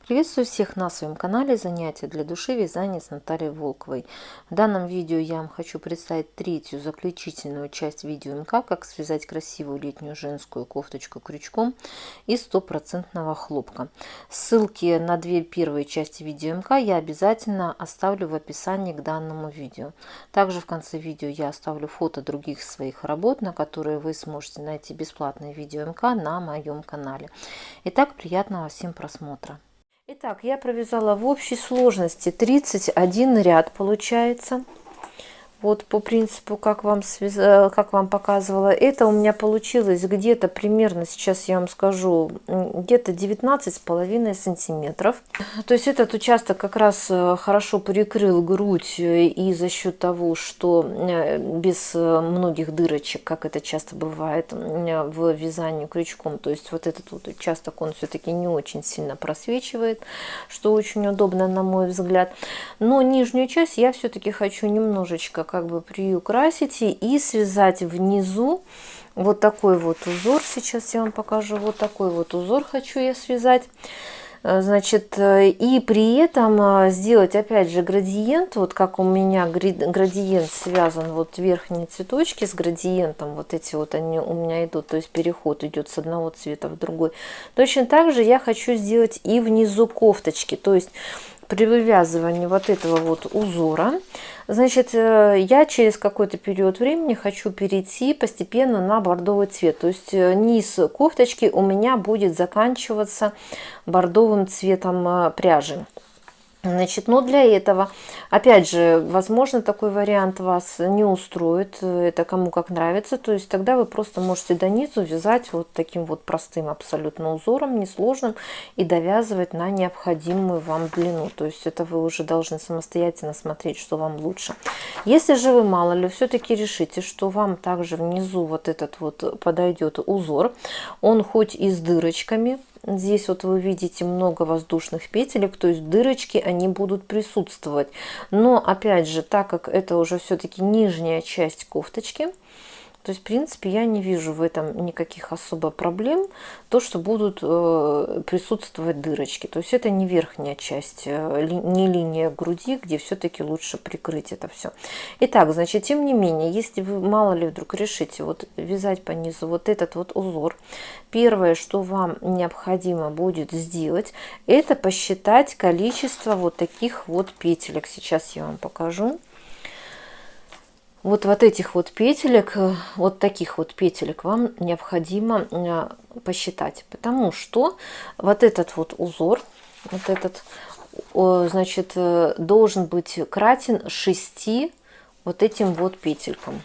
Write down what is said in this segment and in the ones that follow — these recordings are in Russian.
Приветствую всех на своем канале «Занятия для души. Вязание с Натальей Волковой». В данном видео я вам хочу представить третью заключительную часть видео МК «Как связать красивую летнюю женскую кофточку крючком из стопроцентного хлопка». Ссылки на две первые части видео МК я обязательно оставлю в описании к данному видео. Также в конце видео я оставлю фото других своих работ, на которые вы сможете найти бесплатное видео МК на моем канале. Итак, приятного всем просмотра. Итак, я провязала в общей сложности 31 ряд, получается. Вот по принципу, как вам показывала, это у меня получилось где-то примерно, сейчас я вам скажу, где-то 19,5 сантиметров. То есть этот участок как раз хорошо прикрыл грудь, и за счет того, что без многих дырочек, как это часто бывает в вязании крючком, то есть вот этот вот участок, он все-таки не очень сильно просвечивает, что очень удобно, на мой взгляд. Но нижнюю часть я все-таки хочу немножечко как бы приукрасить и связать внизу вот такой вот узор. Сейчас я вам покажу. Вот такой вот узор хочу я связать. Значит, и при этом сделать опять же градиент, вот как у меня градиент связан, вот верхние цветочки с градиентом, вот эти вот они у меня идут, то есть переход идет с одного цвета в другой. Точно так же я хочу сделать и внизу кофточки, то есть при вывязывании вот этого вот узора, значит, я через какой-то период времени хочу перейти постепенно на бордовый цвет. То есть низ кофточки у меня будет заканчиваться бордовым цветом пряжи. Значит, но для этого, опять же, возможно, такой вариант вас не устроит, это кому как нравится, то есть тогда вы просто можете до низу вязать вот таким вот простым абсолютно узором, несложным, и довязывать на необходимую вам длину, то есть это вы уже должны самостоятельно смотреть, что вам лучше. Если же вы, мало ли, все-таки решите, что вам также внизу вот этот вот подойдет узор, он хоть и с дырочками, здесь вот вы видите много воздушных петелек, то есть дырочки, они будут присутствовать. Но опять же, так как это уже все-таки нижняя часть кофточки, то есть, в принципе, я не вижу в этом никаких особо проблем, то, что будут присутствовать дырочки. То есть, это не верхняя часть, не линия груди, где все-таки лучше прикрыть это все. Итак, значит, тем не менее, если вы, мало ли, вдруг решите вот вязать по низу вот этот вот узор, первое, что вам необходимо будет сделать, это посчитать количество вот таких вот петелек. Сейчас я вам покажу. Вот этих вот петелек, вот таких вот петелек вам необходимо посчитать, потому что вот этот вот узор, вот этот, значит, должен быть кратен 6 вот этим вот петелькам.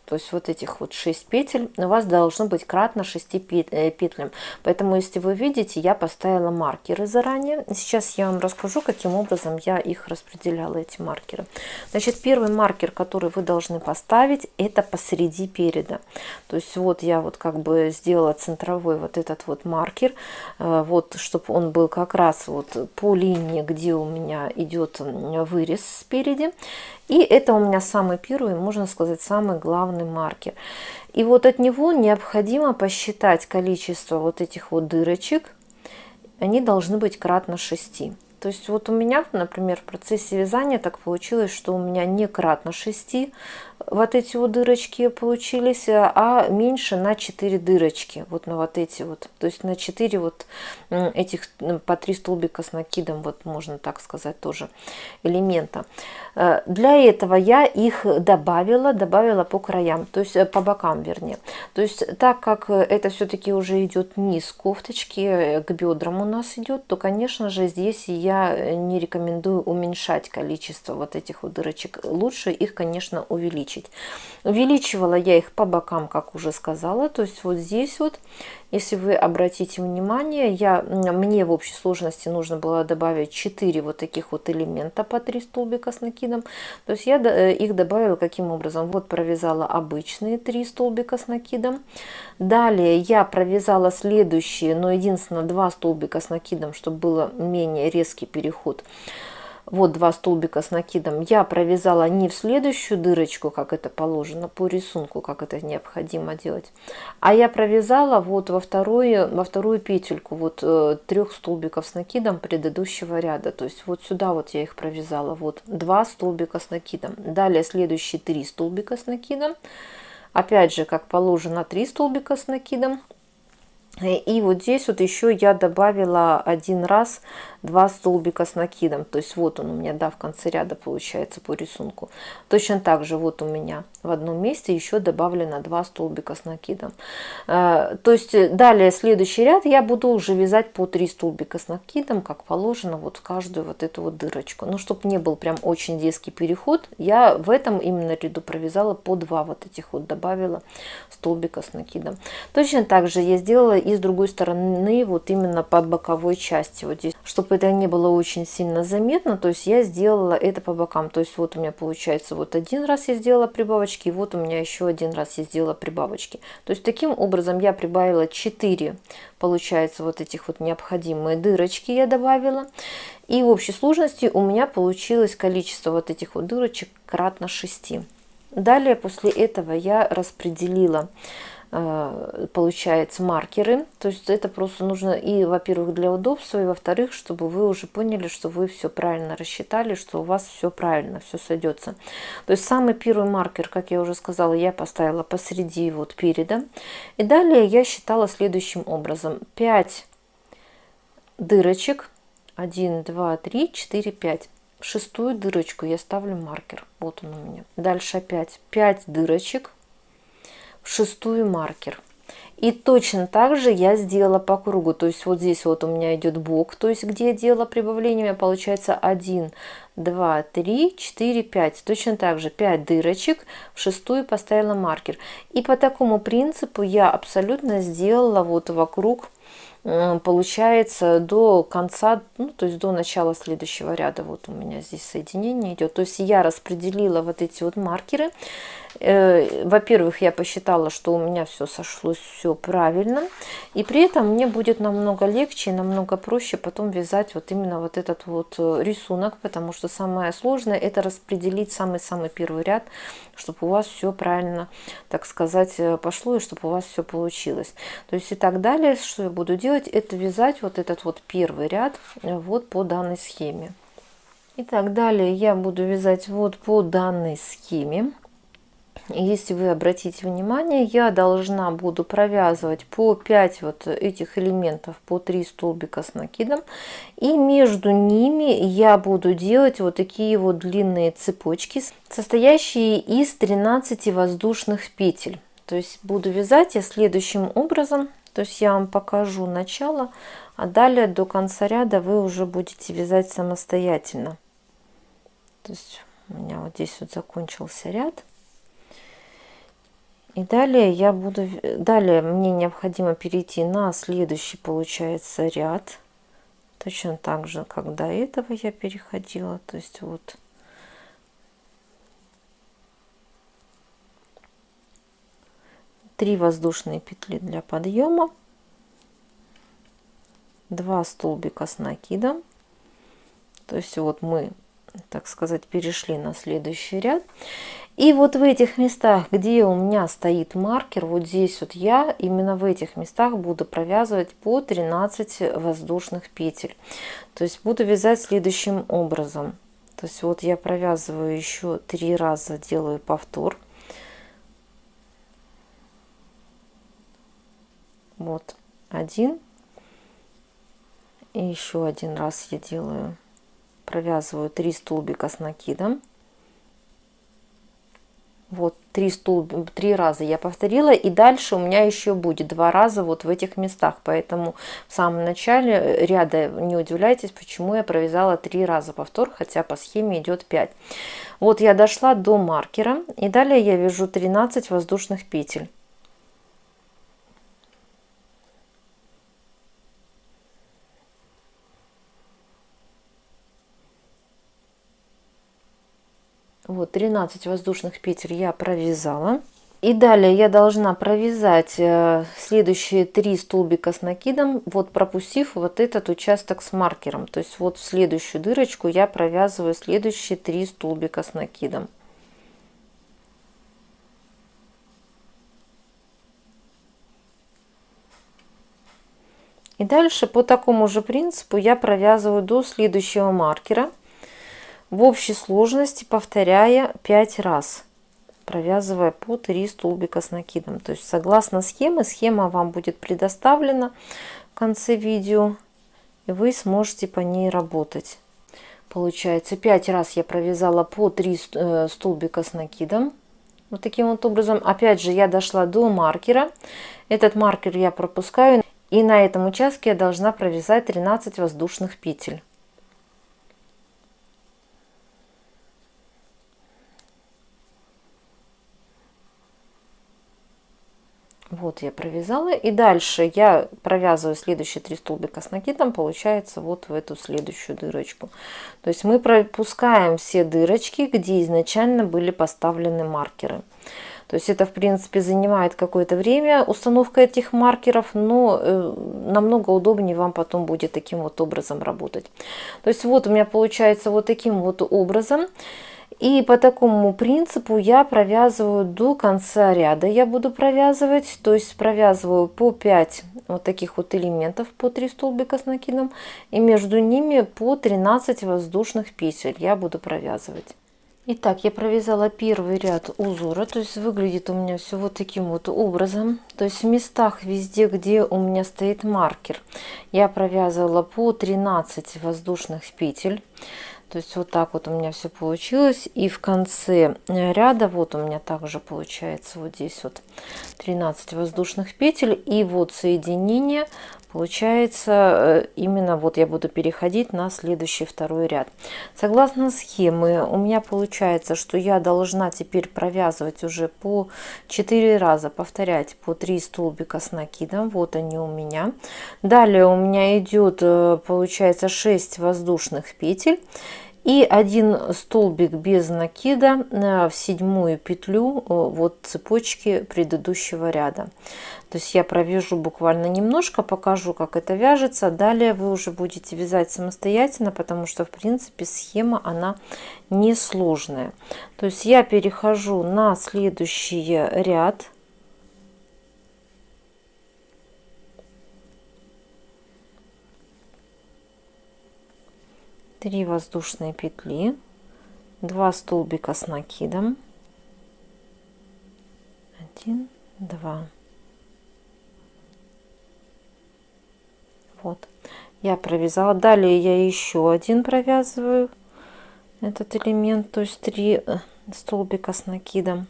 То есть вот этих вот 6 петель у вас должно быть кратно 6 петлям. Поэтому, если вы видите, я поставила маркеры заранее. Сейчас я вам расскажу, каким образом я их распределяла, эти маркеры. Значит, первый маркер, который вы должны поставить, это посреди переда. То есть вот я вот как бы сделала центровой вот этот вот маркер, вот, чтобы он был как раз вот по линии, где у меня идет вырез спереди. И это у меня самый первый, можно сказать, самый главный маркер. И вот от него необходимо посчитать количество вот этих вот дырочек. Они должны быть кратно 6. То есть вот у меня, например, в процессе вязания так получилось, что у меня не кратно 6 вот эти вот дырочки получились, а меньше на 4 дырочки. Вот на вот эти вот. То есть на 4 вот этих по 3 столбика с накидом, вот можно так сказать, тоже элемента. Для этого я их добавила по краям, то есть по бокам, вернее. То есть так как это все-таки уже идет низ кофточки, к бедрам у нас идет, то, конечно же, здесь я не рекомендую уменьшать количество вот этих вот дырочек. Лучше их, конечно, увеличить. Увеличивала я их по бокам, как уже сказала, то есть вот здесь вот, если вы обратите внимание, мне в общей сложности нужно было добавить 4 вот таких вот элемента по 3 столбика с накидом. То есть я их добавила каким образом? Вот провязала обычные 3 столбика с накидом. Далее я провязала следующие, но единственно 2 столбика с накидом, чтобы было менее резкий переход. Вот 2 столбика с накидом я провязала не в следующую дырочку, как это положено по рисунку, как это необходимо делать, а я провязала вот во вторую петельку вот 3 столбиков с накидом предыдущего ряда. То есть вот сюда вот я их провязала. Вот 2 столбика с накидом. Далее следующие 3 столбика с накидом. Опять же, как положено, 3 столбика с накидом. И вот здесь вот еще я добавила один раз 2 столбика с накидом. То есть вот он у меня, да, в конце ряда получается по рисунку. Точно так же вот у меня в одном месте еще добавлено 2 столбика с накидом. То есть далее следующий ряд я буду уже вязать по 3 столбика с накидом, как положено, вот в каждую вот эту вот дырочку. Но чтобы не был прям очень резкий переход, я в этом именно ряду провязала по 2 вот этих вот, добавила столбика с накидом. Точно так же я сделала и с другой стороны, вот именно по боковой части, вот здесь, чтобы это не было очень сильно заметно. То есть я сделала это по бокам. То есть вот у меня получается вот один раз я сделала прибавочки, и вот у меня еще один раз я сделала прибавочки. То есть таким образом я прибавила 4, получается, вот этих вот необходимые дырочки я добавила. И в общей сложности у меня получилось количество вот этих вот дырочек кратно 6. Далее после этого я распределила, получается, маркеры. То есть это просто нужно и, во-первых, для удобства, и, во-вторых, чтобы вы уже поняли, что вы все правильно рассчитали, что у вас все правильно, все сойдется. То есть самый первый маркер, как я уже сказала, я поставила посреди вот переда. И далее я считала следующим образом: 5 дырочек, 1, 2, 3, 4, 5. В 6-ю дырочку я ставлю маркер. Вот он у меня. Дальше опять 5 дырочек, в 6-ю маркер. И точно так же я сделала по кругу. То есть вот здесь вот у меня идет бок, то есть где я делала прибавление, у меня получается 1, 2, 3, 4, 5. Точно так же 5 дырочек, в 6-ю поставила маркер. И по такому принципу я абсолютно сделала вот вокруг, получается, до конца, ну, то есть до начала следующего ряда. Вот у меня здесь соединение идет. То есть я распределила вот эти вот маркеры. Во-первых, я посчитала, что у меня все сошлось, все правильно. И при этом мне будет намного легче и намного проще потом вязать вот именно вот этот вот рисунок, потому что самое сложное — это распределить самый-самый первый ряд, чтобы у вас все правильно, так сказать, пошло, и чтобы у вас все получилось. То есть и так далее, что я буду делать, это вязать вот этот вот первый ряд вот по данной схеме. Итак, далее я буду вязать вот по данной схеме. Если вы обратите внимание, я должна буду провязывать по 5 вот этих элементов, по 3 столбика с накидом, и между ними я буду делать вот такие вот длинные цепочки, состоящие из 13 воздушных петель. То есть буду вязать я следующим образом. То есть я вам покажу начало, а далее до конца ряда вы уже будете вязать самостоятельно. То есть у меня вот здесь вот закончился ряд. И далее мне необходимо перейти на следующий, получается, ряд. Точно так же, как до этого я переходила. То есть вот 3 воздушные петли для подъема, 2 столбика с накидом. То есть вот мы, так сказать, перешли на следующий ряд. И вот в этих местах, где у меня стоит маркер, вот здесь вот я именно в этих местах буду провязывать по 13 воздушных петель. То есть буду вязать следующим образом. То есть вот я провязываю еще 3 раза, делаю повтор. Вот 1. И еще один раз я делаю, провязываю 3 столбика с накидом. Вот 3 раза я повторила, и дальше у меня еще будет 2 раза вот в этих местах. Поэтому в самом начале ряда не удивляйтесь, почему я провязала 3 раза повтор, хотя по схеме идет 5. Вот я дошла до маркера, и далее я вяжу 13 воздушных петель. Вот 13 воздушных петель я провязала. И далее я должна провязать следующие 3 столбика с накидом, вот пропустив вот этот участок с маркером. То есть вот в следующую дырочку я провязываю следующие 3 столбика с накидом. И дальше по такому же принципу я провязываю до следующего маркера, в общей сложности повторяя 5 раз, провязывая по 3 столбика с накидом. То есть согласно схеме, схема вам будет предоставлена в конце видео, и вы сможете по ней работать. Получается, 5 раз я провязала по 3 столбика с накидом. Вот таким вот образом. Опять же, я дошла до маркера. Этот маркер я пропускаю. И на этом участке я должна провязать 13 воздушных петель. Вот я провязала. И дальше я провязываю следующие 3 столбика с накидом, получается, вот в эту следующую дырочку. То есть мы пропускаем все дырочки, где изначально были поставлены маркеры. То есть это, в принципе, занимает какое-то время, установка этих маркеров, но намного удобнее вам потом будет таким вот образом работать. То есть вот у меня получается вот таким вот образом. И по такому принципу я провязываю до конца ряда. Я буду провязывать, то есть провязываю по 5 вот таких вот элементов, по 3 столбика с накидом. И между ними по 13 воздушных петель я буду провязывать. Итак, я провязала первый ряд узора, то есть выглядит у меня все вот таким вот образом. То есть в местах везде, где у меня стоит маркер, я провязывала по 13 воздушных петель. То есть вот так вот у меня все получилось. И в конце ряда вот у меня также получается вот здесь вот 13 воздушных петель. И вот соединение получается именно вот я буду переходить на следующий второй ряд. Согласно схеме у меня получается, что я должна теперь провязывать уже по 4 раза, повторять по 3 столбика с накидом. Вот они у меня. Далее у меня идет, получается, 6 воздушных петель. И 1 столбик без накида в 7-ю петлю вот цепочки предыдущего ряда. То есть я провяжу буквально немножко, покажу, как это вяжется. Далее вы уже будете вязать самостоятельно, потому что, в принципе, схема она несложная. То есть я перехожу на следующий ряд. Три воздушные петли, 2 столбика с накидом, 1, 2. Вот я провязала. Далее я еще один провязываю этот элемент, то есть 3 столбика с накидом.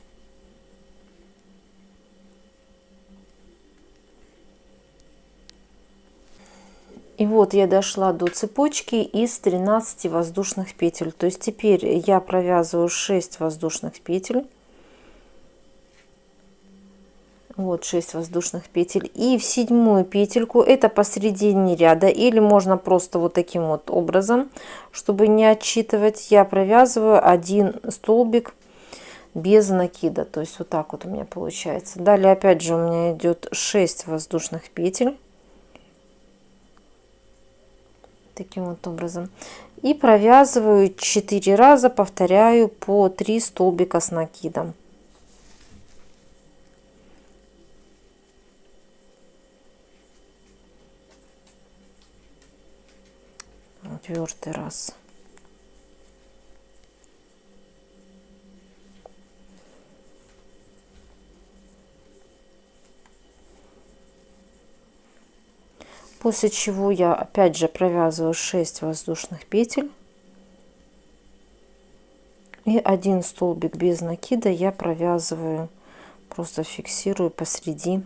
И вот я дошла до цепочки из 13 воздушных петель. То есть теперь я провязываю 6 воздушных петель. Вот 6 воздушных петель. И в 7-ю петельку, это посередине ряда, или можно просто вот таким вот образом, чтобы не отсчитывать, я провязываю 1 столбик без накида. То есть вот так вот у меня получается. Далее опять же у меня идет 6 воздушных петель. Таким вот образом. И провязываю 4 раза, повторяю по 3 столбика с накидом. Четвертый раз. После чего я опять же провязываю 6 воздушных петель. И 1 столбик без накида я провязываю, просто фиксирую посреди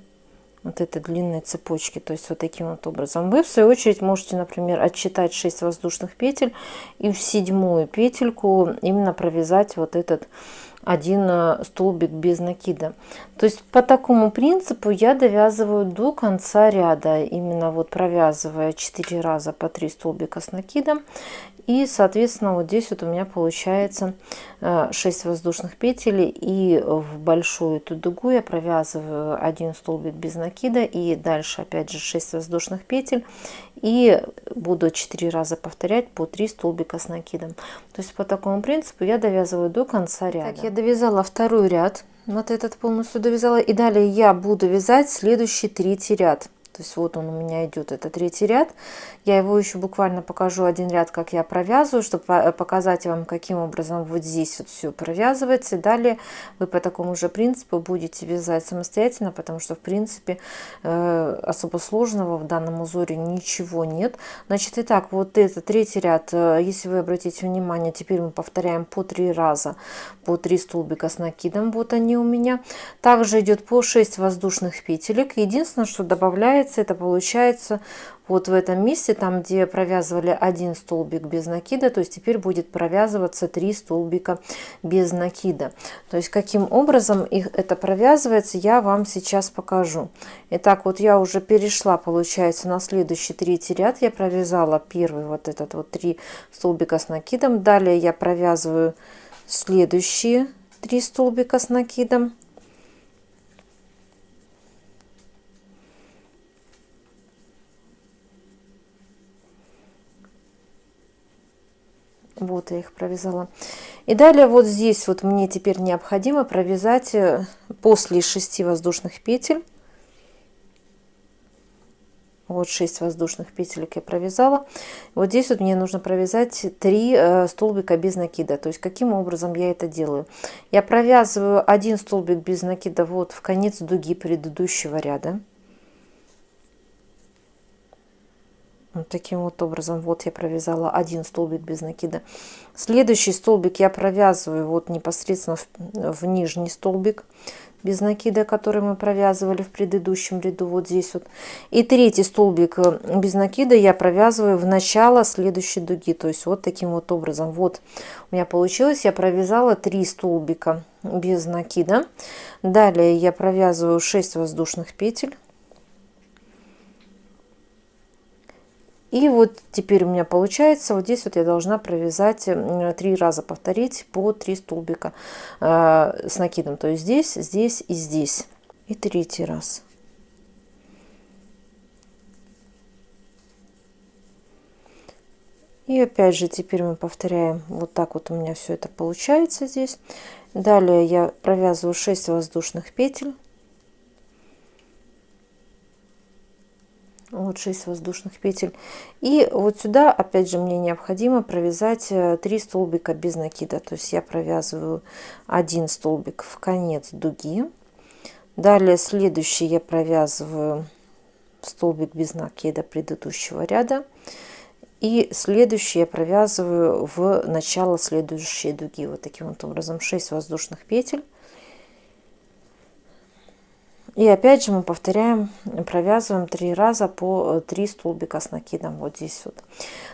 вот этой длинной цепочки. То есть вот таким вот образом. Вы в свою очередь можете, например, отсчитать 6 воздушных петель и в 7-ю петельку именно провязать вот этот один столбик без накида. То есть по такому принципу я довязываю до конца ряда, именно вот провязывая 4 раза по 3 столбика с накидом. И соответственно вот здесь вот у меня получается 6 воздушных петель, и в большую эту дугу я провязываю один столбик без накида, и дальше опять же 6 воздушных петель, и буду 4 раза повторять по 3 столбика с накидом. То есть по такому принципу я довязываю до конца ряда. Так, я довязала второй ряд, вот этот полностью довязала, и далее я буду вязать следующий третий ряд. То есть вот он у меня идет, это третий ряд. Я его еще буквально покажу один ряд, как я провязываю, чтобы показать вам, каким образом вот здесь вот все провязывается. И далее вы по такому же принципу будете вязать самостоятельно, потому что в принципе особо сложного в данном узоре ничего нет. Значит, итак, вот это третий ряд, если вы обратите внимание, теперь мы повторяем по 3 раза по 3 столбика с накидом. Вот они у меня. Также идет по 6 воздушных петелек. Единственное, что добавляется, это получается вот в этом месте, там где провязывали один столбик без накида, то есть теперь будет провязываться 3 столбика без накида. То есть каким образом это провязывается, я вам сейчас покажу. Итак, вот я уже перешла, получается, на следующий третий ряд. Я провязала первый вот этот вот 3 столбика с накидом. Далее я провязываю следующие 3 столбика с накидом. Вот я их провязала. И далее вот здесь вот мне теперь необходимо провязать после 6 воздушных петель. Вот 6 воздушных петелек я провязала. Вот здесь вот мне нужно провязать 3 столбика без накида. То есть каким образом я это делаю? Я провязываю один столбик без накида вот в конец дуги предыдущего ряда. Вот таким вот образом вот я провязала один столбик без накида. Следующий столбик я провязываю вот непосредственно в нижний столбик без накида, который мы провязывали в предыдущем ряду, вот здесь вот. И третий столбик без накида я провязываю в начало следующей дуги. То есть вот таким вот образом. Вот у меня получилось, я провязала 3 столбика без накида. Далее я провязываю 6 воздушных петель. И вот теперь у меня получается, вот здесь вот я должна провязать 3 раза, повторить по 3 столбика с накидом. То есть здесь, здесь и здесь. И третий раз. И опять же теперь мы повторяем, вот так вот у меня все это получается здесь. Далее я провязываю 6 воздушных петель. Вот 6 воздушных петель. И вот сюда опять же мне необходимо провязать 3 столбика без накида. То есть я провязываю один столбик в конец дуги. Далее следующий я провязываю столбик без накида предыдущего ряда. И следующий я провязываю в начало следующей дуги. Вот таким вот образом 6 воздушных петель. И опять же мы повторяем, провязываем 3 раза по 3 столбика с накидом вот здесь вот.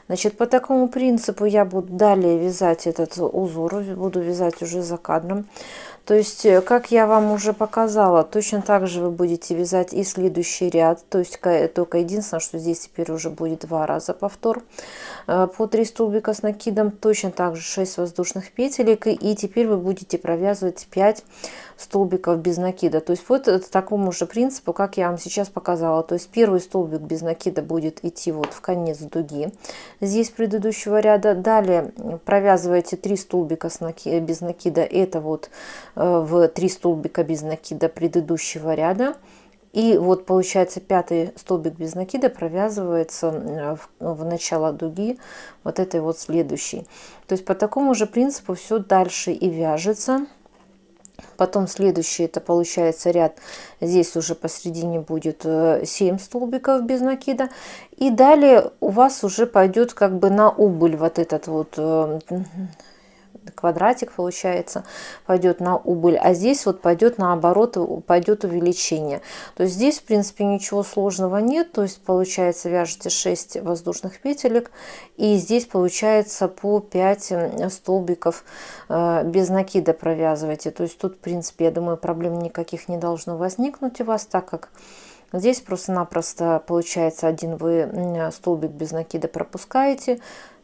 Значит, по такому принципу я буду далее вязать этот узор, буду вязать уже за кадром. То есть, как я вам уже показала, точно так же вы будете вязать и следующий ряд. То есть, только единственное, что здесь теперь уже будет 2 раза повтор по 3 столбика с накидом. Точно так же 6 воздушных петелек. И теперь вы будете провязывать 5 столбиков без накида. То есть, вот такому же принципу, как я вам сейчас показала. То есть, первый столбик без накида будет идти вот в конец дуги. Здесь предыдущего ряда. Далее провязываете 3 столбика без накида. Это вот в 3 столбика без накида предыдущего ряда. И вот получается 5-й столбик без накида провязывается в начало дуги вот этой вот следующей. То есть по такому же принципу все дальше и вяжется. Потом следующий, это получается ряд, здесь уже посередине будет 7 столбиков без накида. И далее у вас уже пойдет как бы на убыль вот этот вот квадратик получается, пойдет на убыль, а здесь вот пойдет наоборот, пойдет увеличение. То есть здесь в принципе ничего сложного нет, то есть получается вяжете 6 воздушных петелек, и здесь получается по 5 столбиков без накида провязывайте. То есть тут в принципе, я думаю, проблем никаких не должно возникнуть у вас, так как здесь просто-напросто получается один вы столбик без накида пропускаете,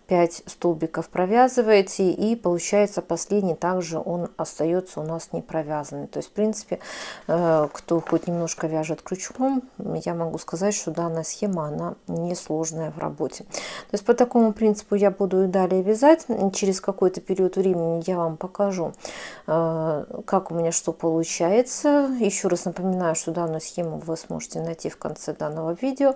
5 столбиков провязываете, и получается последний также он остается у нас не провязанный. То есть в принципе, кто хоть немножко вяжет крючком, я могу сказать, что данная схема она несложная в работе. То есть по такому принципу я буду и далее вязать. Через какой-то период времени я вам покажу, как у меня что получается. Еще раз напоминаю, что данную схему вы сможете найти в конце данного видео,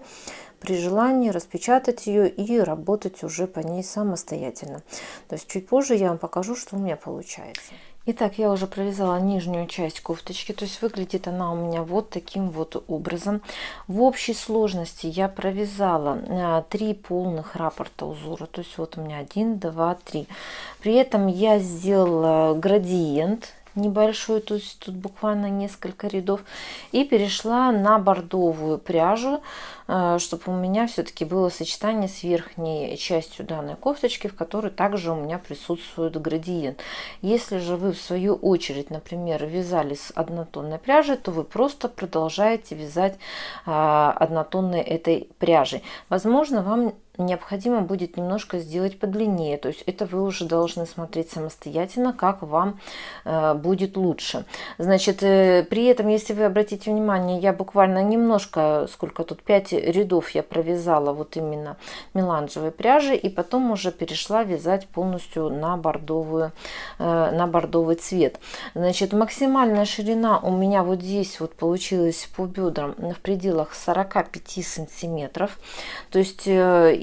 при желании распечатать ее и работать уже по ней самостоятельно. То есть чуть позже я вам покажу, что у меня получается. Итак, я уже провязала нижнюю часть кофточки, то есть выглядит она у меня вот таким вот образом. В общей сложности я провязала 3 полных раппорта узора, то есть вот у меня 1, 2, 3. При этом я сделала градиент небольшой, то есть тут буквально несколько рядов, и перешла на бордовую пряжу, чтобы у меня все-таки было сочетание с верхней частью данной кофточки, в которой также у меня присутствует градиент. Если же вы в свою очередь, например, вязали с однотонной пряжей, то вы просто продолжаете вязать однотонной этой пряжей. Возможно, вам необходимо будет немножко сделать подлиннее, то есть это вы уже должны смотреть самостоятельно, как вам будет лучше. Значит, при этом, если вы обратите внимание, я буквально немножко, сколько тут, 5 рядов я провязала вот именно меланжевой пряжи, и потом уже перешла вязать полностью на бордовый цвет. Значит, максимальная ширина у меня вот здесь вот получилась по бедрам в пределах 45 сантиметров, то есть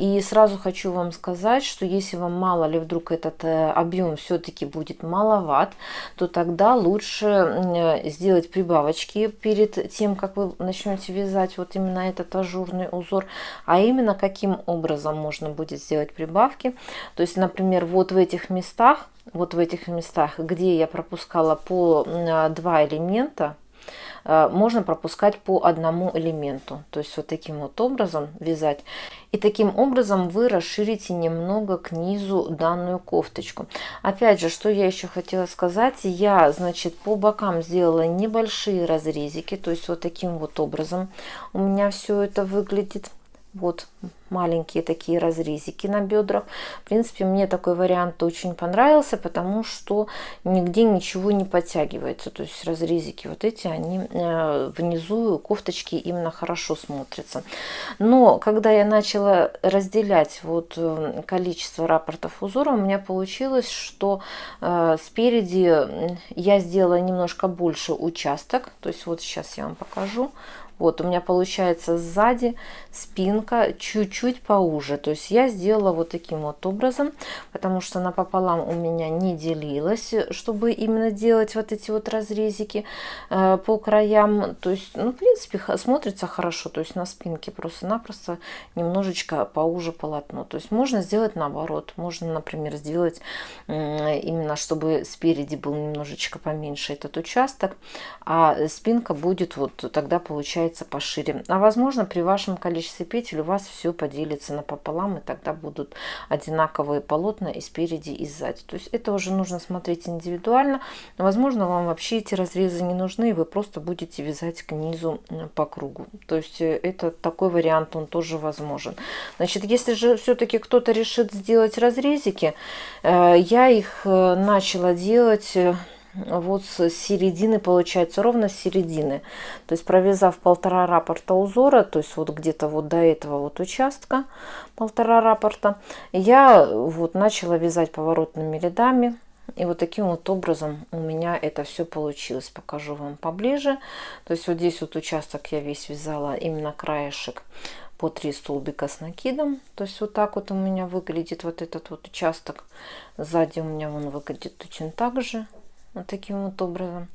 и сразу хочу вам сказать, что если вам мало ли вдруг этот объем все-таки будет маловат, то тогда лучше сделать прибавочки перед тем, как вы начнете вязать вот именно этот ажурный узор. А именно каким образом можно будет сделать прибавки. То есть, например, вот в этих местах, где я пропускала по 2 элемента, можно пропускать по одному элементу, то есть вот таким вот образом вязать, и таким образом вы расширите немного к низу данную кофточку. Опять же, что я еще хотела сказать, я, значит, по бокам сделала небольшие разрезики, то есть вот таким вот образом у меня все это выглядит. Вот маленькие такие разрезики на бедрах. В принципе, мне такой вариант очень понравился, потому что нигде ничего не подтягивается. То есть разрезики вот эти, они внизу кофточки именно хорошо смотрятся. Но когда я начала разделять вот количество раппортов узора, у меня получилось, что спереди я сделала немножко больше участок. То есть вот сейчас я вам покажу. Вот у меня получается сзади спинка чуть-чуть поуже. То есть я сделала вот таким вот образом, потому что напополам у меня не делилась, чтобы именно делать вот эти вот разрезики по краям. То есть, ну, в принципе, смотрится хорошо. То есть на спинке просто-напросто немножечко поуже полотно. То есть можно сделать наоборот. Можно, например, сделать именно, чтобы спереди был немножечко поменьше этот участок, а спинка будет вот тогда получается пошире. А возможно, при вашем количестве петель у вас все поделится напополам, и тогда будут одинаковые полотна и спереди, и сзади. То есть это уже нужно смотреть индивидуально. Возможно, вам вообще эти разрезы не нужны, и вы просто будете вязать к низу по кругу. То есть это такой вариант, он тоже возможен. Значит, если же все-таки кто-то решит сделать разрезики, я их начала делать вот с середины, получается, ровно с середины. То есть провязав 1,5 раппорта узора, то есть вот где-то вот до этого вот участка 1,5 раппорта, я вот начала вязать поворотными рядами. И вот таким вот образом у меня это все получилось. Покажу вам поближе. То есть вот здесь вот участок я весь вязала именно краешек по 3 столбика с накидом. То есть вот так вот у меня выглядит вот этот вот участок. Сзади у меня он выглядит точно так же. Вот таким вот образом.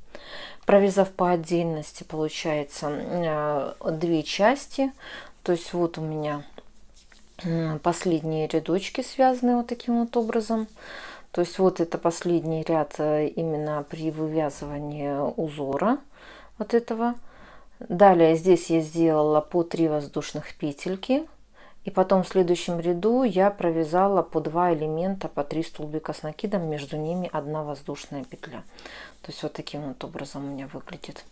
Провязав по отдельности, получается 2 части. То есть вот у меня последние рядочки связаны вот таким вот образом. То есть вот это последний ряд именно при вывязывании узора вот этого. Далее здесь я сделала по 3 воздушных петельки. И потом в следующем ряду я провязала по 2 элемента, по 3 столбика с накидом, между ними 1 воздушная петля. То есть вот таким вот образом у меня выглядит.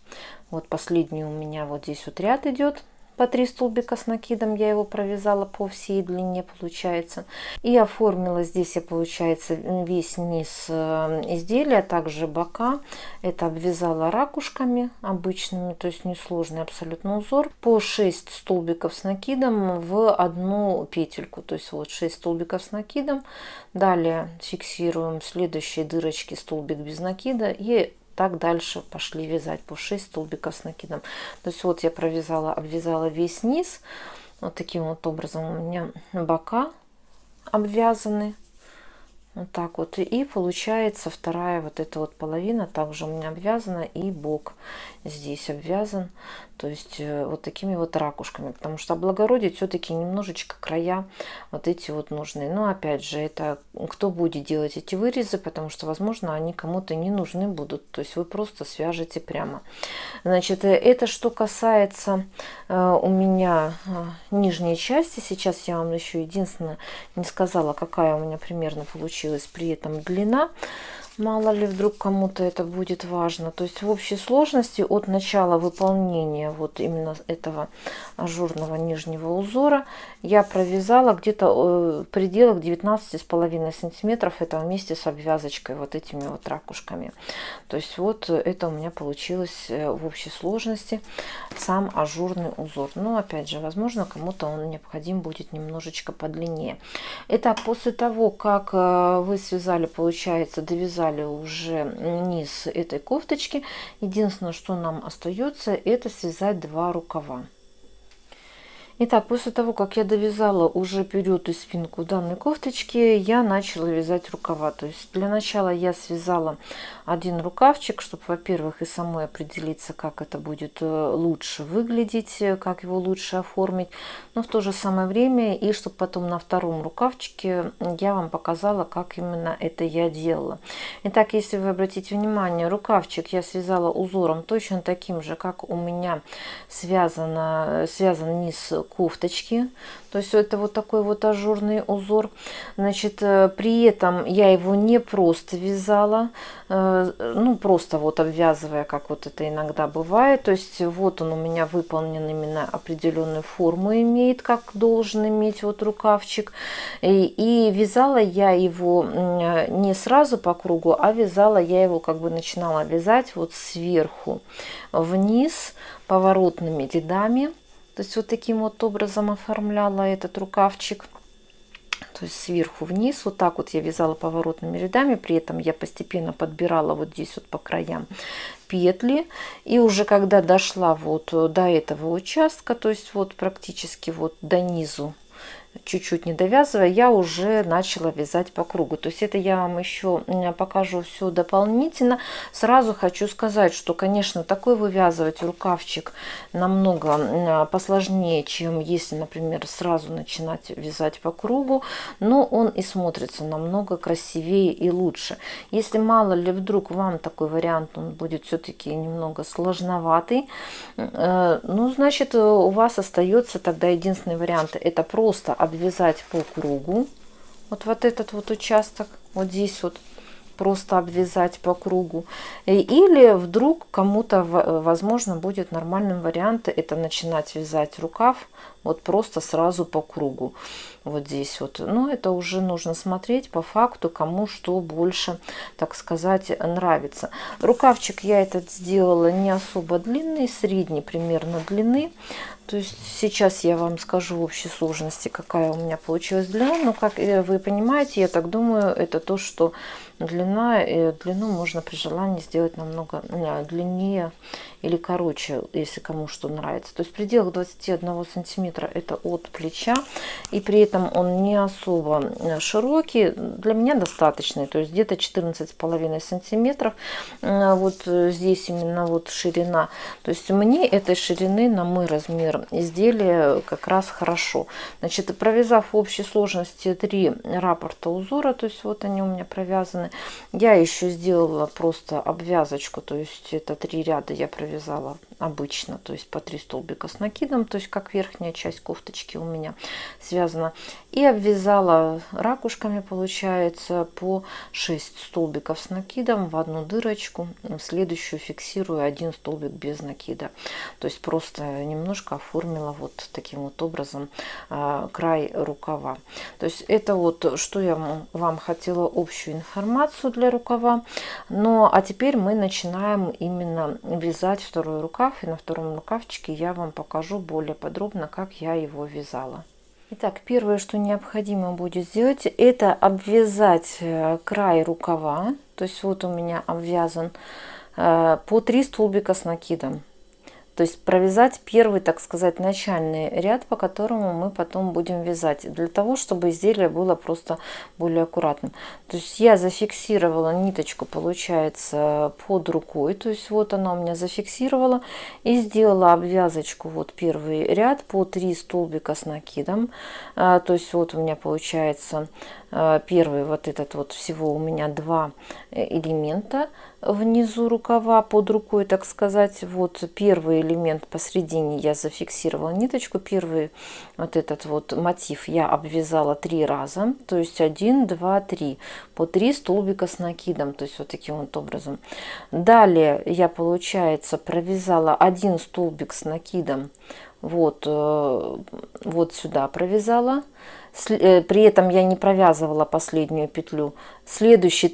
Вот последний у меня вот здесь вот ряд идет. По 3 столбика с накидом я его провязала по всей длине, получается. И оформила здесь я, получается, весь низ изделия, также бока. Это обвязала ракушками обычными, то есть несложный абсолютно узор. По 6 столбиков с накидом в 1 петельку. То есть вот 6 столбиков с накидом. Далее фиксируем следующие дырочки, столбик без накида. И так дальше пошли вязать по 6 столбиков с накидом. То есть вот я провязала, обвязала весь низ. Вот таким вот образом у меня бока обвязаны. Вот так вот. И получается вторая вот эта вот половина также у меня обвязана. И бок здесь обвязан. То есть вот такими вот ракушками. Потому что облагородить все-таки немножечко края вот эти вот нужны. Но опять же, это кто будет делать эти вырезы, потому что, возможно, они кому-то не нужны будут. То есть вы просто свяжете прямо. Значит, это что касается у меня нижней части. Сейчас я вам еще единственное не сказала, какая у меня примерно получилась при этом длина. Мало ли вдруг кому-то это будет важно. То есть в общей сложности от начала выполнения вот именно этого ажурного нижнего узора я провязала где-то в пределах 19,5 сантиметров. Это вместе с обвязочкой вот этими вот ракушками. То есть вот это у меня получилось в общей сложности сам ажурный узор. Но опять же, возможно, кому-то он необходим будет немножечко подлиннее. Итак, после того, как вы связали, получается, довязали уже низ этой кофточки, единственное, что нам остается, это связать 2 рукава. Итак, после того, как я довязала уже перед и спинку данной кофточки, я начала вязать рукава. То есть для начала я связала 1 рукавчик, чтобы, во-первых, и самой определиться, как это будет лучше выглядеть, как его лучше оформить. Но в то же самое время, и чтобы потом на втором рукавчике я вам показала, как именно это я делала. Итак, если вы обратите внимание, рукавчик я связала узором точно таким же, как у меня связан низ кофточки. То есть это вот такой вот ажурный узор. Значит, при этом я его не просто вязала, ну просто вот обвязывая, как вот это иногда бывает. То есть вот он у меня выполнен именно определенную форму имеет, как должен иметь вот рукавчик. И вязала я его не сразу по кругу, а вязала я его, как бы начинала вязать вот сверху вниз поворотными рядами. То есть вот таким вот образом оформляла этот рукавчик. То есть сверху вниз. Вот так вот я вязала поворотными рядами. При этом я постепенно подбирала вот здесь вот по краям петли. И уже когда дошла вот до этого участка, то есть вот практически вот до низу, чуть-чуть не довязывая, я уже начала вязать по кругу. То есть это я вам еще покажу все дополнительно. Сразу хочу сказать, что, конечно, такой вывязывать рукавчик намного посложнее, чем если, например, сразу начинать вязать по кругу, но он и смотрится намного красивее и лучше. Если мало ли вдруг вам такой вариант, он будет все-таки немного сложноватый, ну, значит, у вас остается тогда единственный вариант, это просто обвязать по кругу вот этот вот участок, вот здесь вот просто обвязать по кругу. Или вдруг кому-то, возможно, будет нормальным вариантом это начинать вязать рукав вот просто сразу по кругу. Вот здесь вот. Но это уже нужно смотреть по факту, кому что больше, так сказать, нравится. Рукавчик я этот сделала не особо длинный, средней примерно длины. То есть сейчас я вам скажу в общей сложности, какая у меня получилась длина. Но, как вы понимаете, я так думаю, это то, что длину можно при желании сделать намного длиннее или короче, если кому что нравится. То есть предел 21 сантиметра это от плеча. И при этом он не особо широкий. Для меня достаточный. То есть где-то 14,5 сантиметров. Вот здесь именно вот ширина. То есть мне этой ширины на мой размер размер изделия как раз хорошо. Значит, провязав в общей сложности 3 раппорта узора, то есть вот они у меня провязаны, я еще сделала просто обвязочку, то есть это 3 ряда я провязала обычно, то есть по 3 столбика с накидом, то есть как верхняя часть кофточки у меня связана, и обвязала ракушками, получается, по 6 столбиков с накидом в одну дырочку, следующую фиксирую 1 столбик без накида, то есть просто немножко оформила вот таким вот образом край рукава. То есть это вот что я вам хотела общую информацию для рукава. Ну а теперь мы начинаем именно вязать второй рукав, и на втором рукавчике я вам покажу более подробно, как я его вязала. Итак, первое, что необходимо будет сделать, это обвязать край рукава. То есть вот у меня обвязан по 3 столбика с накидом. То есть провязать первый, так сказать, начальный ряд, по которому мы потом будем вязать, для того, чтобы изделие было просто более аккуратным. То есть я зафиксировала ниточку, получается, под рукой, то есть вот она у меня зафиксировала, и сделала обвязочку, вот первый ряд по 3 столбика с накидом. То есть вот у меня получается первый вот этот вот, всего у меня 2 элемента внизу рукава под рукой, так сказать. Вот первый элемент посередине я зафиксировала ниточку, первый вот этот вот мотив я обвязала 3 раза, то есть 1, 2, 3 по 3 столбика с накидом, то есть вот таким вот образом. Далее я, получается, провязала 1 столбик с накидом, вот сюда провязала. При этом я не провязывала последнюю петлю. Следующий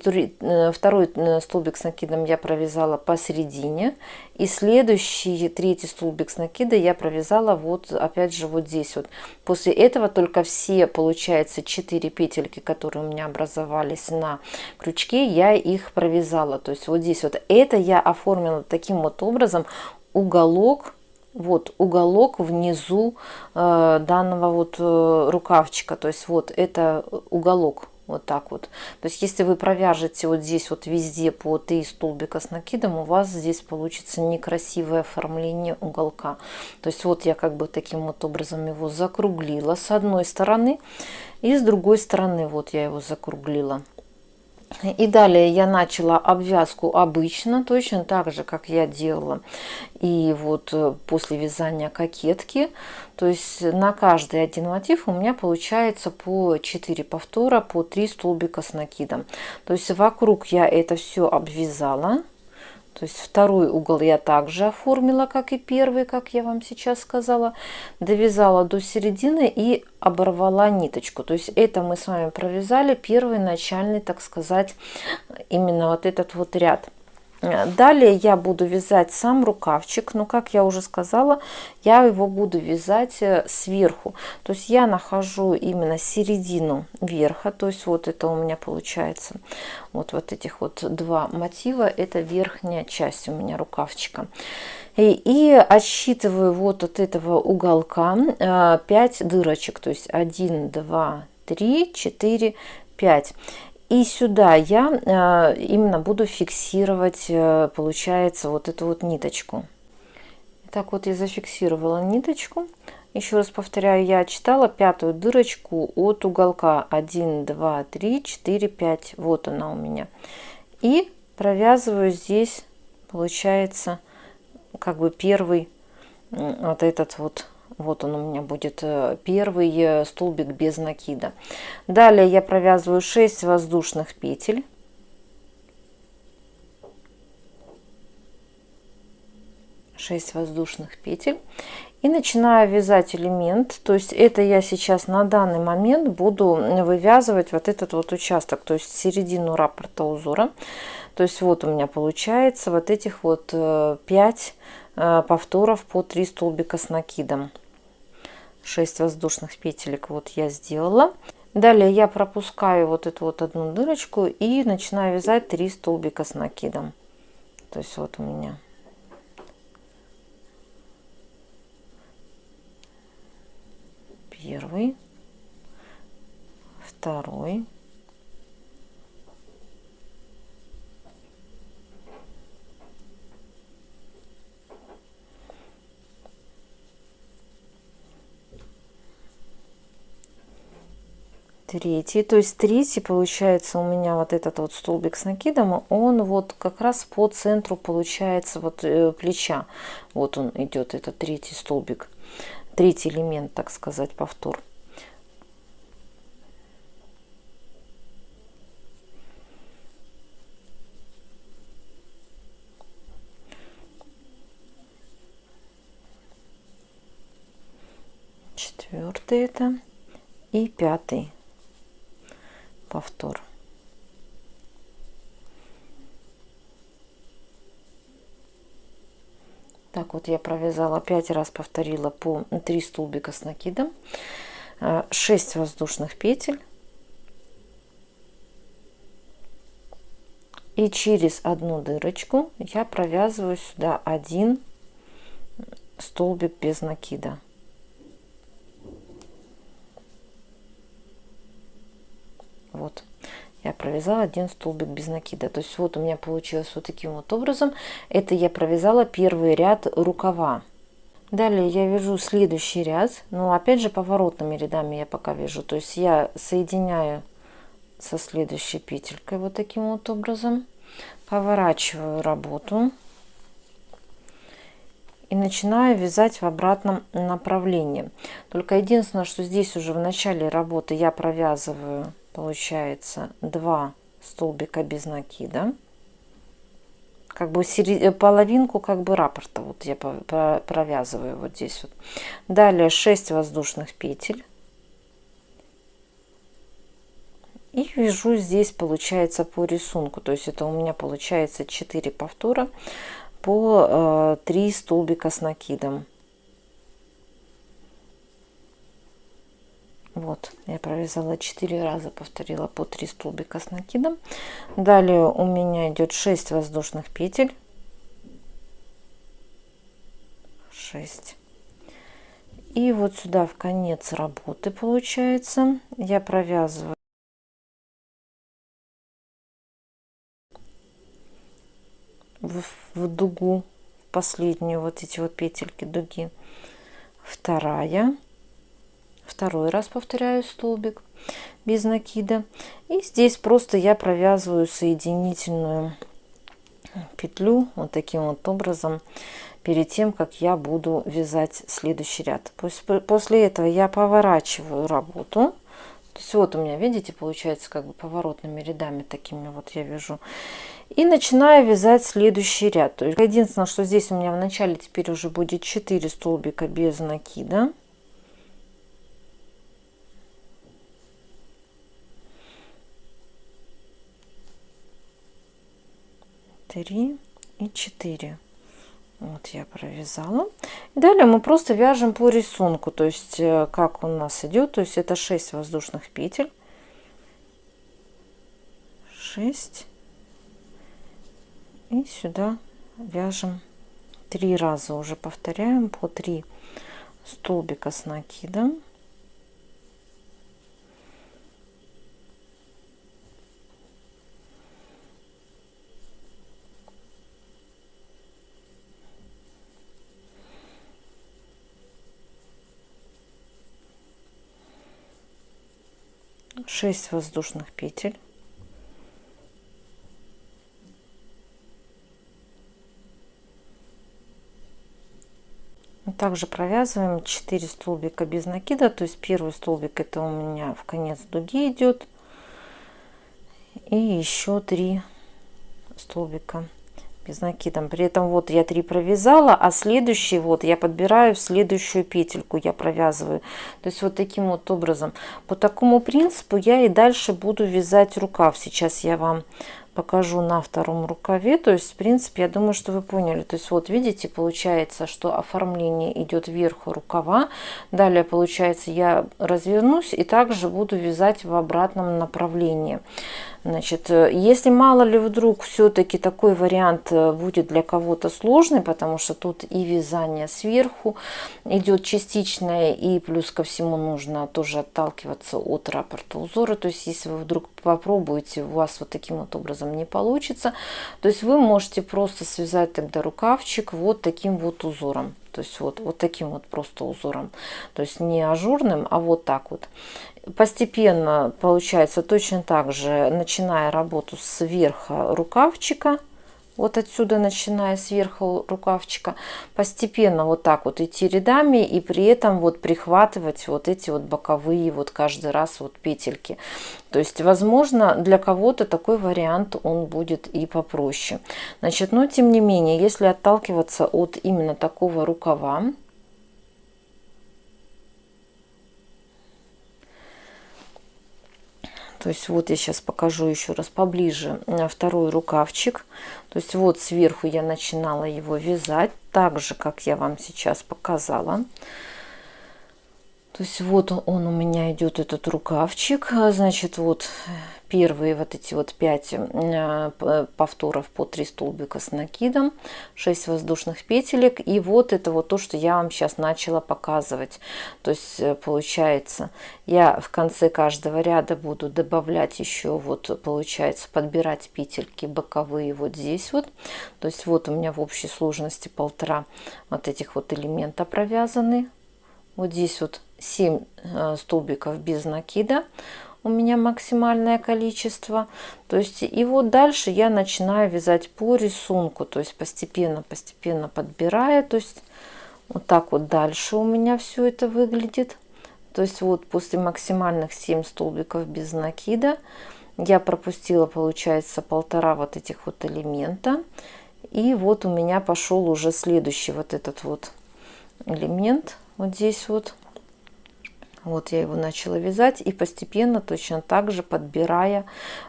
второй столбик с накидом я провязала посередине, и следующий третий столбик с накида я провязала вот опять же вот здесь вот. После этого только все, получается, 4 петельки, которые у меня образовались на крючке, я их провязала. То есть вот здесь вот это я оформила таким вот образом уголок. Вот уголок внизу данного вот рукавчика, то есть вот это уголок, вот так вот. То есть если вы провяжете вот здесь вот везде по 3 столбика с накидом, у вас здесь получится некрасивое оформление уголка. То есть вот я как бы таким вот образом его закруглила с одной стороны, и с другой стороны вот я его закруглила. И далее я начала обвязку обычно, точно так же, как я делала и вот после вязания кокетки. То есть на каждый один мотив у меня получается по 4 повтора, по 3 столбика с накидом. То есть вокруг я это все обвязала. То есть второй угол я также оформила, как и первый, как я вам сейчас сказала. Довязала до середины и оборвала ниточку. То есть это мы с вами провязали первый начальный, так сказать, именно вот этот вот ряд. Далее я буду вязать сам рукавчик, но, как я уже сказала, я его буду вязать сверху. То есть я нахожу именно середину верха, то есть вот это у меня получается вот этих вот 2 мотива, это верхняя часть у меня рукавчика. И отсчитываю вот от этого уголка 5 дырочек, то есть 1, 2, 3, 4, 5. И сюда я именно буду фиксировать, получается, вот эту вот ниточку. Так вот я зафиксировала ниточку. Еще раз повторяю, я отсчитала 5-ю дырочку от уголка. 1, 2, 3, 4, 5. Вот она у меня. И провязываю здесь, получается, как бы первый вот этот вот. Вот он у меня будет первый столбик без накида. Далее я провязываю 6 воздушных петель. И начинаю вязать элемент. То есть это я сейчас на данный момент буду вывязывать вот этот вот участок, то есть середину раппорта узора. То есть вот у меня получается вот этих вот 5 повторов по 3 столбика с накидом. 6 воздушных петелек вот я сделала. Далее я пропускаю вот эту вот одну дырочку и начинаю вязать 3 столбика с накидом. То есть вот у меня первый, второй, третий, то есть третий получается у меня вот этот вот столбик с накидом, он вот как раз по центру получается вот плеча, вот он идет, этот третий столбик, третий элемент, так сказать, повтор. Четвертый это и пятый повтор. Так вот я провязала 5 раз, повторила по 3 столбика с накидом, 6 воздушных петель, и через одну дырочку я провязываю сюда один столбик без накида. Вот, я провязала один столбик без накида. То есть вот у меня получилось вот таким вот образом. Это я провязала первый ряд рукава. Далее я вяжу следующий ряд, но опять же поворотными рядами я пока вяжу. То есть я соединяю со следующей петелькой вот таким вот образом, поворачиваю работу и начинаю вязать в обратном направлении. Только единственное, что здесь уже в начале работы я провязываю, получается, 2 столбика без накида, как бы половинку как бы раппорта вот я провязываю вот здесь вот. Далее 6 воздушных петель и вяжу здесь, получается, по рисунку, то есть это у меня получается 4 повтора по 3 столбика с накидом. Вот, я провязала 4 раза, повторила по 3 столбика с накидом. Далее у меня идет 6 воздушных петель. 6. И вот сюда в конец работы, получается, я провязываю в дугу, в последнюю вот эти вот петельки дуги. Второй раз повторяю столбик без накида, и здесь просто я провязываю соединительную петлю вот таким вот образом перед тем, как я буду вязать следующий ряд. После этого я поворачиваю работу. То есть вот у меня, видите, получается как бы поворотными рядами такими вот я вяжу. И начинаю вязать следующий ряд. То есть единственное, что здесь у меня в начале теперь уже будет 4 столбика без накида. 3 и 4. Вот я провязала. И далее мы просто вяжем по рисунку, то есть как у нас идет, то есть это 6 воздушных петель, 6, и сюда вяжем 3 раза, уже повторяем по 3 столбика с накидом. Шесть воздушных петель, также провязываем 4 столбика без накида, то есть первый столбик это у меня в конец дуги идет, и еще 3 столбика без накидом. При этом вот я 3 провязала, а следующий вот я подбираю в следующую петельку, я провязываю. То есть вот таким вот образом. По такому принципу я и дальше буду вязать рукав. Сейчас я вам покажу на втором рукаве. То есть в принципе я думаю, что вы поняли. То есть вот видите, получается, что оформление идет вверху рукава. Далее получается я развернусь и также буду вязать в обратном направлении. Значит, если мало ли вдруг все-таки такой вариант будет для кого-то сложный, потому что тут и вязание сверху идет частичное, и плюс ко всему нужно тоже отталкиваться от раппорта узора. То есть если вы вдруг попробуете, у вас вот таким вот образом не получится, то есть вы можете просто связать тогда рукавчик вот таким вот узором. То есть вот таким вот просто узором. То есть не ажурным, а вот так вот. Постепенно получается точно так же, начиная работу с верха рукавчика, вот отсюда, начиная сверху рукавчика, постепенно вот так вот идти рядами и при этом вот прихватывать вот эти вот боковые вот каждый раз вот петельки. То есть, возможно, для кого-то такой вариант он будет и попроще. Значит, но тем не менее, если отталкиваться от именно такого рукава, то есть вот я сейчас покажу еще раз поближе второй рукавчик. То есть вот сверху я начинала его вязать, так же, как я вам сейчас показала. То есть вот он у меня идет, этот рукавчик. Значит, вот первые вот эти вот 5 повторов по 3 столбика с накидом, 6 воздушных петелек. И вот это вот то, что я вам сейчас начала показывать. То есть получается, я в конце каждого ряда буду добавлять еще вот, получается, подбирать петельки боковые вот здесь вот. То есть вот у меня в общей сложности 1,5 вот этих вот элемента провязаны. Вот здесь вот 7 столбиков без накида у меня максимальное количество. То есть и вот дальше я начинаю вязать по рисунку, то есть постепенно подбирая. То есть вот так вот дальше у меня все это выглядит. То есть вот после максимальных 7 столбиков без накида я пропустила, получается, 1,5 вот этих вот элемента. И вот у меня пошел уже следующий вот этот вот элемент. Вот здесь вот. Вот я его начала вязать и постепенно точно так же подбирая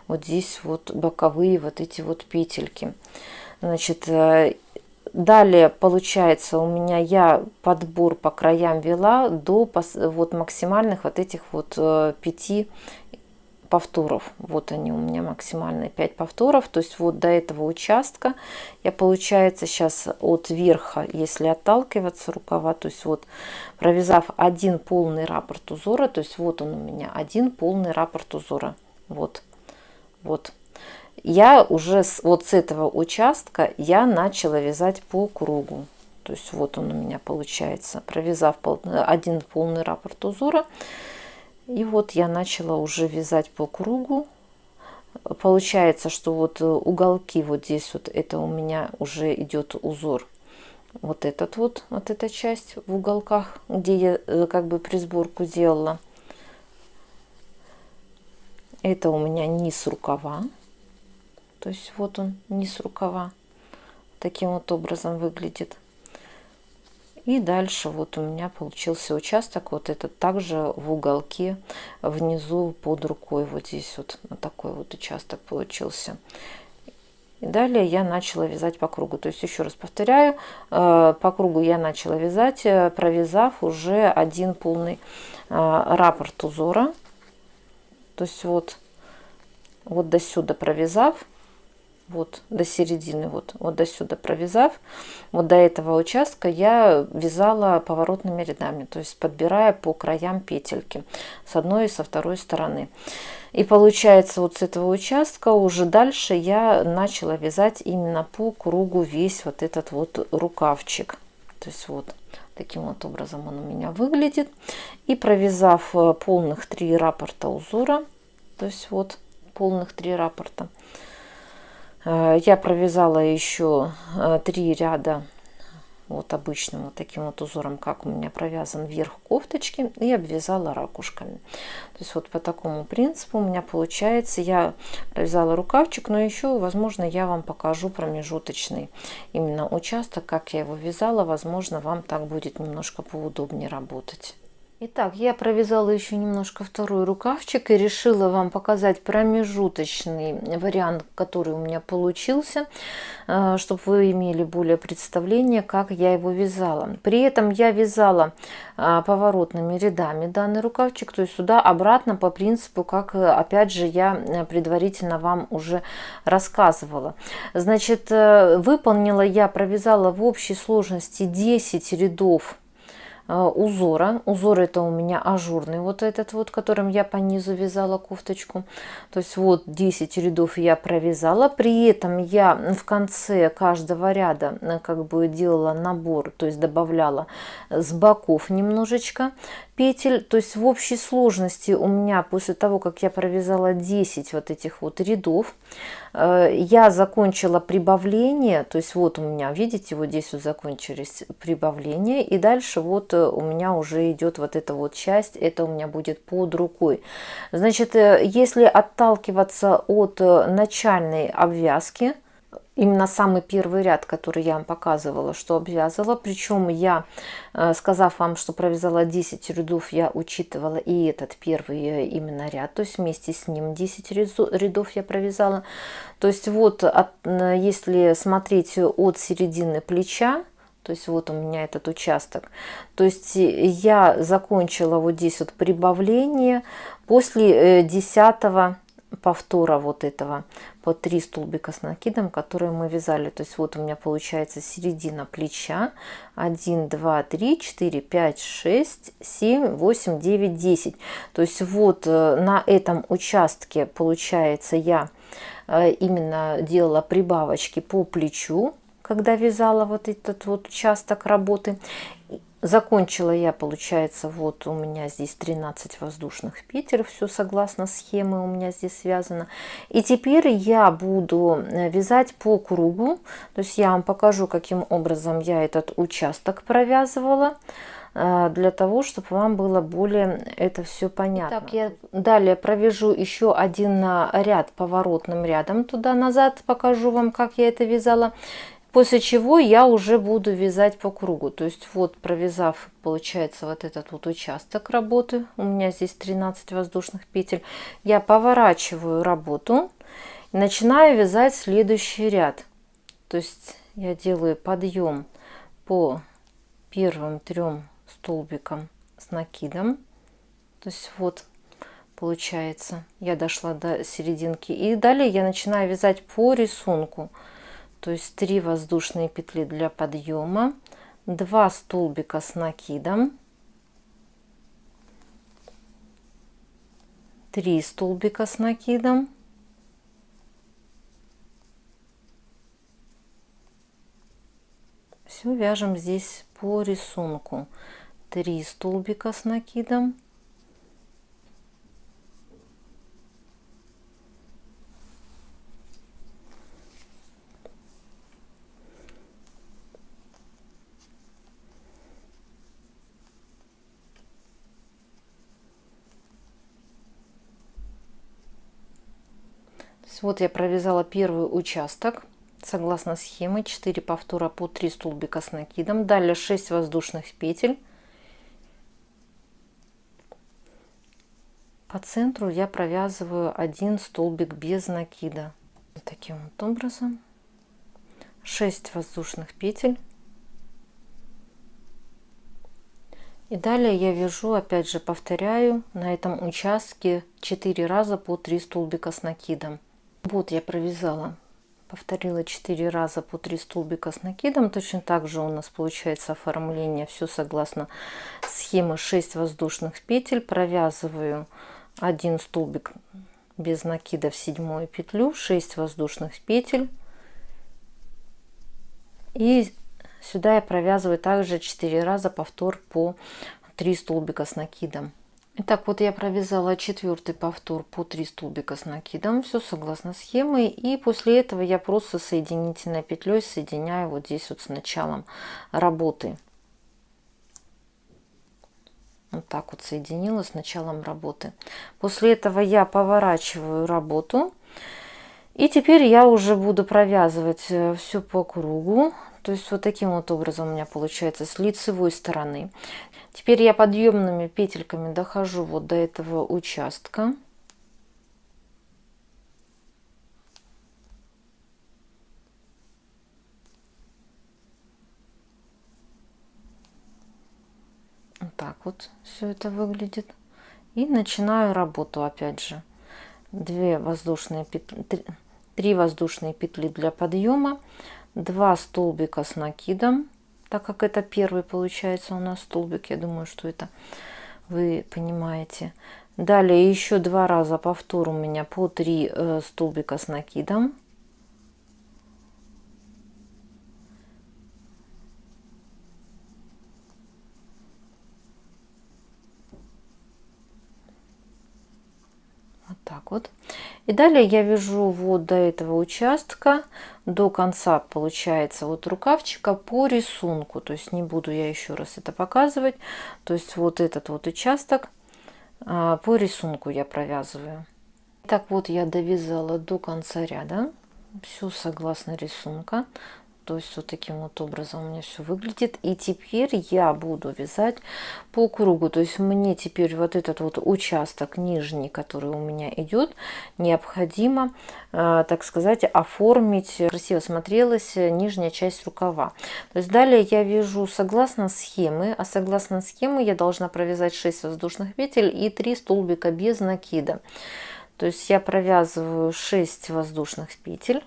вот здесь вот боковые вот эти вот петельки. Значит, далее получается у меня я подбор по краям вела до вот максимальных вот этих вот 5 повторов. Вот они у меня максимальные 5 повторов. То есть вот до этого участка я, получается, сейчас от верха, если отталкиваться рукава, то есть вот провязав один полный раппорт узора, то есть вот он у меня один полный раппорт узора. Вот я уже вот с этого участка я начала вязать по кругу. То есть вот он у меня получается, провязав один полный раппорт узора. И вот я начала уже вязать по кругу. Получается, что вот уголки вот здесь вот, это у меня уже идет узор. Вот этот вот эта часть в уголках, где я как бы присборку делала. Это у меня низ рукава. То есть вот он, низ рукава. Таким вот образом выглядит. И дальше вот у меня получился участок, вот этот также в уголке внизу под рукой, вот здесь вот такой вот участок получился. И далее я начала вязать по кругу. То есть еще раз повторяю, по кругу я начала вязать, провязав уже один полный раппорт узора. То есть вот до сюда провязав. Вот до середины, вот до сюда провязав, вот до этого участка я вязала поворотными рядами, то есть подбирая по краям петельки с одной и со второй стороны. И получается, вот с этого участка уже дальше я начала вязать именно по кругу весь вот этот вот рукавчик. То есть вот таким вот образом он у меня выглядит. И провязав полных 3 раппорта узора, то есть вот полных 3 раппорта, я провязала еще 3 ряда вот обычным вот таким вот узором, как у меня провязан верх кофточки, и обвязала ракушками. То есть вот по такому принципу у меня получается. Я провязала рукавчик, но еще, возможно, я вам покажу промежуточный именно участок, как я его вязала. Возможно, вам так будет немножко поудобнее работать. Итак, я провязала еще немножко второй рукавчик и решила вам показать промежуточный вариант, который у меня получился, чтобы вы имели более представление, как я его вязала. При этом я вязала поворотными рядами данный рукавчик, то есть сюда-обратно по принципу, как опять же я предварительно вам уже рассказывала. Значит, выполнила я, провязала в общей сложности 10 рядов узора. Узор это у меня ажурный, вот этот вот, которым я по низу вязала кофточку. То есть вот 10 рядов я провязала. При этом я в конце каждого ряда как бы делала набор, то есть добавляла с боков немножечко петель. То есть в общей сложности у меня после того, как я провязала 10 вот этих вот рядов, я закончила прибавление. То есть вот у меня, видите, вот здесь вот закончились прибавления, и дальше вот у меня уже идет вот эта вот часть, это у меня будет под рукой. Значит, если отталкиваться от начальной обвязки, именно самый первый ряд, который я вам показывала, что обвязывала. Причем я, сказав вам, что провязала 10 рядов, я учитывала и этот первый именно ряд. То есть вместе с ним 10 рядов я провязала. То есть вот, если смотреть от середины плеча, то есть вот у меня этот участок. То есть я закончила вот здесь вот прибавление после 10-го повтора вот этого по 3 столбика с накидом, которые мы вязали. То есть вот у меня получается середина плеча. 1, 2, 3, 4, 5, 6, 7, 8, 9, 10. То есть вот на этом участке получается я именно делала прибавочки по плечу, когда вязала вот этот вот участок работы. Закончила я, получается, вот у меня здесь 13 воздушных петель, все согласно схеме у меня здесь связано. И теперь я буду вязать по кругу, то есть я вам покажу, каким образом я этот участок провязывала, для того, чтобы вам было более это все понятно. Так, я далее провяжу еще один ряд поворотным рядом туда-назад, покажу вам, как я это вязала. После чего я уже буду вязать по кругу. То есть вот провязав, получается, вот этот вот участок работы, у меня здесь 13 воздушных петель, я поворачиваю работу и начинаю вязать следующий ряд. То есть я делаю подъем по первым 3 столбикам с накидом. То есть вот получается, я дошла до серединки. И далее я начинаю вязать по рисунку. То есть 3 воздушные петли для подъема, 2 столбика с накидом, 3 столбика с накидом, все вяжем здесь по рисунку. 3 столбика с накидом, вот я провязала первый участок согласно схеме, 4 повтора по 3 столбика с накидом, далее 6 воздушных петель. По центру я провязываю 1 столбик без накида. Таким вот образом 6 воздушных петель. И далее я вяжу, опять же повторяю, на этом участке 4 раза по 3 столбика с накидом. Вот я провязала, повторила 4 раза по 3 столбика с накидом. Точно так же у нас получается оформление, все согласно схемы. 6 воздушных петель, провязываю 1 столбик без накида в 7-ю петлю, 6 воздушных петель, и сюда я провязываю также 4 раза повтор по 3 столбика с накидом. Итак, вот я провязала 4-й повтор по 3 столбика с накидом, все согласно схеме, и после этого я просто соединительной петлей соединяю вот здесь вот с началом работы. Вот так вот соединила с началом работы. После этого я поворачиваю работу, и теперь я уже буду провязывать все по кругу. То есть вот таким вот образом у меня получается с лицевой стороны. Теперь я подъемными петельками дохожу вот до этого участка. Вот так вот все это выглядит. И начинаю работу опять же. 2 воздушные петли, 3 воздушные петли для подъема, 2 столбика с накидом, так как это первый получается у нас столбик, я думаю, что это вы понимаете. Далее еще 2 раза повтор у меня по 3 столбика с накидом. Вот так вот. И далее я вяжу вот до этого участка, до конца получается вот рукавчика по рисунку. То есть не буду я еще раз это показывать. То есть вот этот вот участок по рисунку я провязываю. Так вот я довязала до конца ряда. Все согласно рисунка. То есть вот таким вот образом у меня все выглядит. И теперь я буду вязать по кругу. То есть мне теперь вот этот вот участок нижний, который у меня идет, необходимо, так сказать, оформить. Красиво смотрелась нижняя часть рукава. То есть далее я вяжу согласно схемы. А согласно схемы я должна провязать 6 воздушных петель и 3 столбика без накида. То есть я провязываю 6 воздушных петель.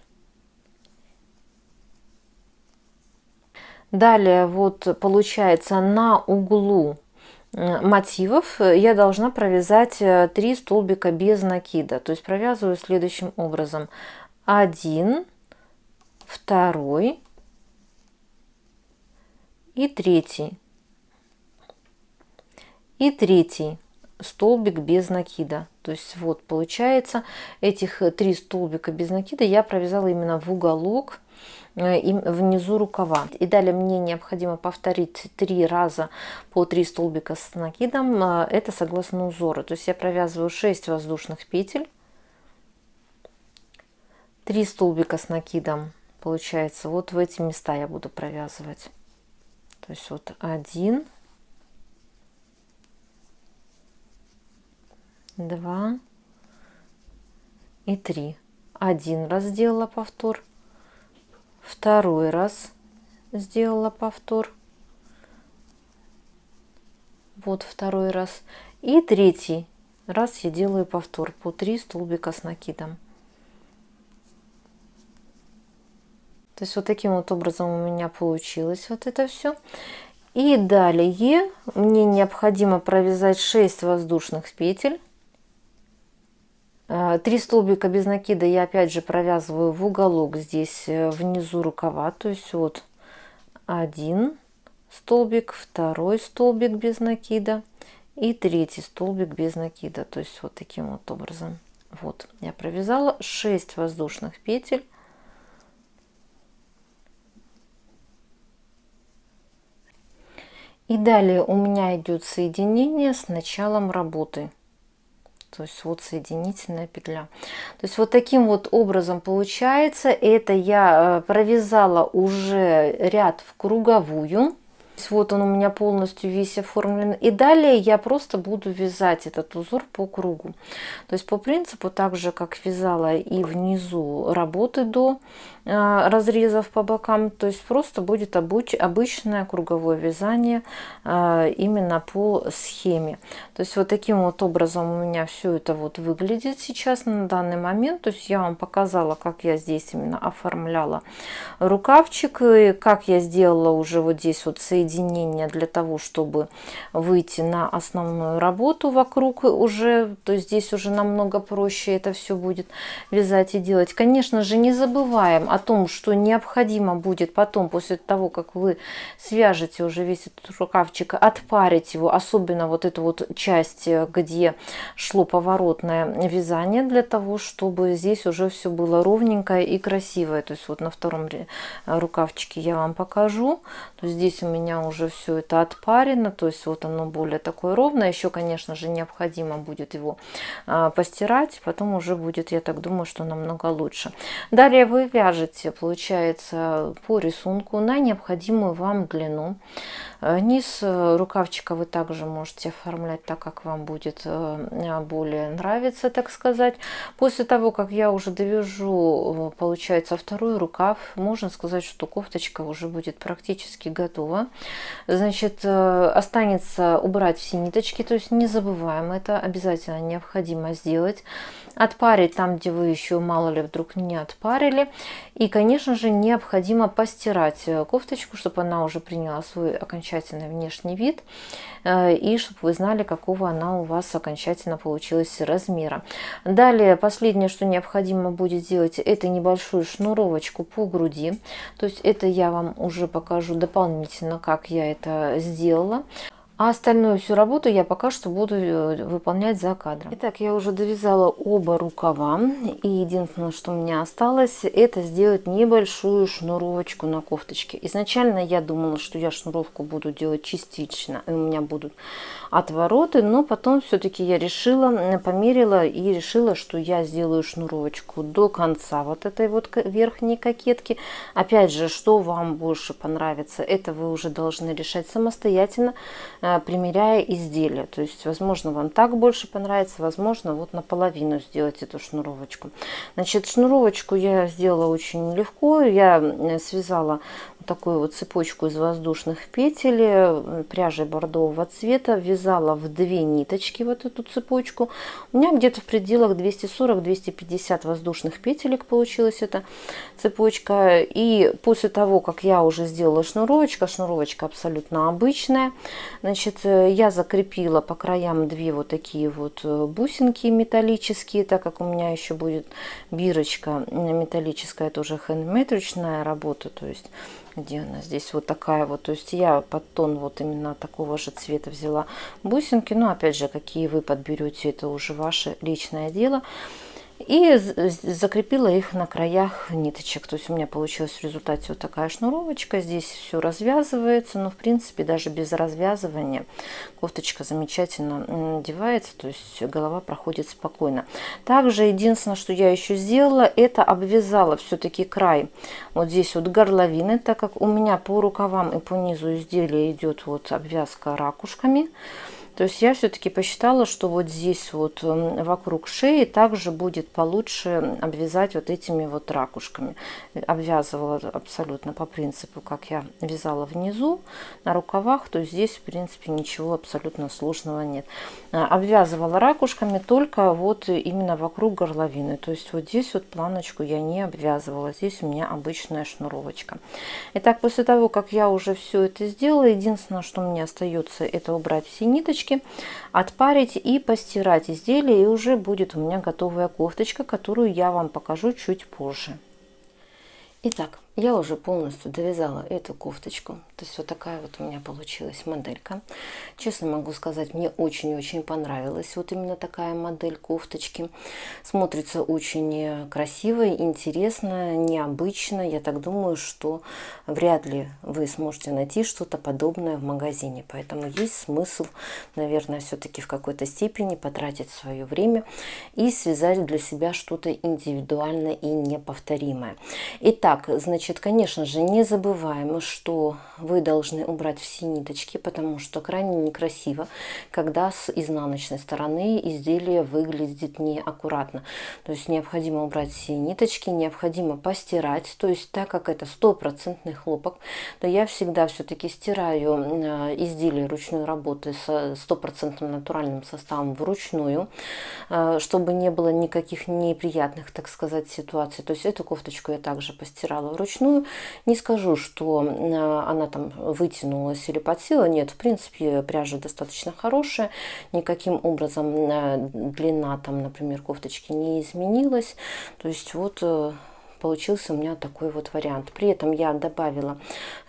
Далее вот получается на углу мотивов я должна провязать 3 столбика без накида. То есть провязываю следующим образом: 1, 2 и 3. И 3 столбик без накида. То есть вот получается этих 3 столбика без накида я провязала именно в уголок и внизу рукава. И далее мне необходимо повторить 3 раза по 3 столбика с накидом. Это согласно узору. То есть я провязываю 6 воздушных петель, 3 столбика с накидом. Получается вот в эти места я буду провязывать. То есть вот 1, 2 и 3. 1 раз сделала повтор, 2 раз сделала повтор, вот 2 раз, и 3 раз я делаю повтор по 3 столбика с накидом. То есть вот таким вот образом у меня получилось вот это все. И далее мне необходимо провязать 6 воздушных петель. 3 столбика без накида я опять же провязываю в уголок здесь внизу рукава. То есть вот 1 столбик, 2 столбик без накида и 3 столбик без накида. То есть вот таким вот образом. Вот я провязала 6 воздушных петель. И далее у меня идет соединение с началом работы. То есть вот соединительная петля. То есть вот таким вот образом получается. Это я провязала уже ряд в круговую. Вот он у меня полностью весь оформлен. И далее я просто буду вязать этот узор по кругу. То есть по принципу, так же как вязала и внизу работы до разрезов по бокам. То есть просто будет обычное круговое вязание именно по схеме. То есть вот таким вот образом у меня все это вот выглядит сейчас на данный момент. То есть я вам показала, как я здесь именно оформляла рукавчик. И как я сделала уже вот здесь вот соединение для того, чтобы выйти на основную работу вокруг уже. То есть здесь уже намного проще это все будет вязать и делать. Конечно же, не забываем о том, что необходимо будет потом, после того, как вы свяжете уже весь этот рукавчик, отпарить его, особенно вот эту вот часть, где шло поворотное вязание, для того, чтобы здесь уже все было ровненькое и красивое. То есть вот на втором рукавчике я вам покажу. То есть здесь у меня уже все это отпарено, то есть вот оно более такое ровное. Еще, конечно же, необходимо будет его постирать, потом уже будет, я так думаю, что намного лучше. Далее вы вяжете, получается, по рисунку на необходимую вам длину. Низ рукавчика вы также можете оформлять так, как вам будет более нравиться, так сказать. После того, как я уже довяжу, получается, второй рукав, можно сказать, что кофточка уже будет практически готова. Значит, останется убрать все ниточки, то есть не забываем, это обязательно необходимо сделать. Отпарить там, где вы еще мало ли вдруг не отпарили. И, конечно же, необходимо постирать кофточку, чтобы она уже приняла свой окончательный внешний вид. И чтобы вы знали, какого она у вас окончательно получилась размера. Далее, последнее, что необходимо будет сделать, это небольшую шнуровочку по груди. То есть это я вам уже покажу дополнительно, как я это сделала. А остальную всю работу я пока что буду выполнять за кадром. Итак, я уже довязала оба рукава. И единственное, что у меня осталось, это сделать небольшую шнуровочку на кофточке. Изначально я думала, что я шнуровку буду делать частично, и у меня будут отвороты. Но потом все-таки я решила, померила и решила, что я сделаю шнуровочку до конца вот этой вот верхней кокетки. Опять же, что вам больше понравится, это вы уже должны решать самостоятельно, примеряя изделие. То есть, возможно, вам так больше понравится, возможно, вот наполовину сделать эту шнуровочку. Значит, шнуровочку я сделала очень легко. Я связала такую вот цепочку из воздушных петель пряжей бордового цвета, вязала в 2 ниточки вот эту цепочку. У меня где-то в пределах 240-250 воздушных петелек получилась эта цепочка. И после того, как я уже сделала шнуровочка абсолютно обычная, значит, я закрепила по краям 2 вот такие вот бусинки металлические, так как у меня еще будет бирочка металлическая, тоже handmade, ручная работа, то есть где она здесь вот такая вот, то есть я под тон вот именно такого же цвета взяла бусинки, но опять же, какие вы подберете, это уже ваше личное дело. И закрепила их на краях ниточек. То есть у меня получилась в результате вот такая шнуровочка. Здесь все развязывается, но в принципе даже без развязывания кофточка замечательно надевается, то есть голова проходит спокойно. Также единственное, что я еще сделала, это обвязала все-таки край вот здесь вот горловины, так как у меня по рукавам и по низу изделия идет вот обвязка ракушками. То есть я все-таки посчитала, что вот здесь вот вокруг шеи также будет получше обвязать вот этими вот ракушками. Обвязывала абсолютно по принципу, как я вязала внизу на рукавах. То есть здесь в принципе ничего абсолютно сложного нет. Обвязывала ракушками только вот именно вокруг горловины. То есть вот здесь вот планочку я не обвязывала. Здесь у меня обычная шнуровочка. Итак, после того, как я уже все это сделала, единственное, что мне остается, это убрать все ниточки, отпарить и постирать изделие, и уже будет у меня готовая кофточка, которую я вам покажу чуть позже. Итак, я уже полностью довязала эту кофточку. То есть вот такая вот у меня получилась моделька. Честно могу сказать, мне очень-очень понравилась вот именно такая модель кофточки. Смотрится очень красиво, интересно, необычно. Я так думаю, что вряд ли вы сможете найти что-то подобное в магазине. Поэтому есть смысл, наверное, все-таки в какой-то степени потратить свое время и связать для себя что-то индивидуальное и неповторимое. Итак, значит, конечно же, не забываем, что вы должны убрать все ниточки, потому что крайне некрасиво, когда с изнаночной стороны изделие выглядит неаккуратно. То есть необходимо убрать все ниточки, необходимо постирать. То есть так как это 100% хлопок, то я всегда все-таки стираю изделие ручной работы с 100% натуральным составом вручную, чтобы не было никаких неприятных, так сказать, ситуаций. То есть эту кофточку я также постирала вручную. Не скажу, что она там вытянулась или подсела. Нет, в принципе, пряжа достаточно хорошая. Никаким образом длина там, например, кофточки не изменилась. То есть вот получился у меня такой вот вариант. При этом я добавила,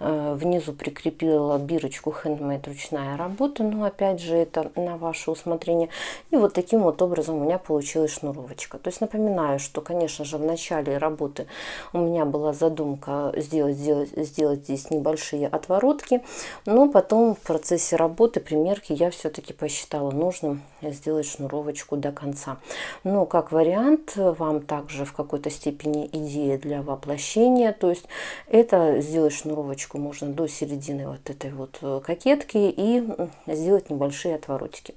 внизу прикрепила бирочку handmade ручная работа, но опять же это на ваше усмотрение. И вот таким вот образом у меня получилась шнуровочка. То есть напоминаю, что, конечно же, в начале работы у меня была задумка сделать здесь небольшие отворотки, но потом в процессе работы, примерки, я все-таки посчитала нужным сделать шнуровочку до конца. Но как вариант, вам также в какой-то степени идея идея для воплощения. То есть это сделать шнуровочку можно до середины вот этой вот кокетки и сделать небольшие отворотики.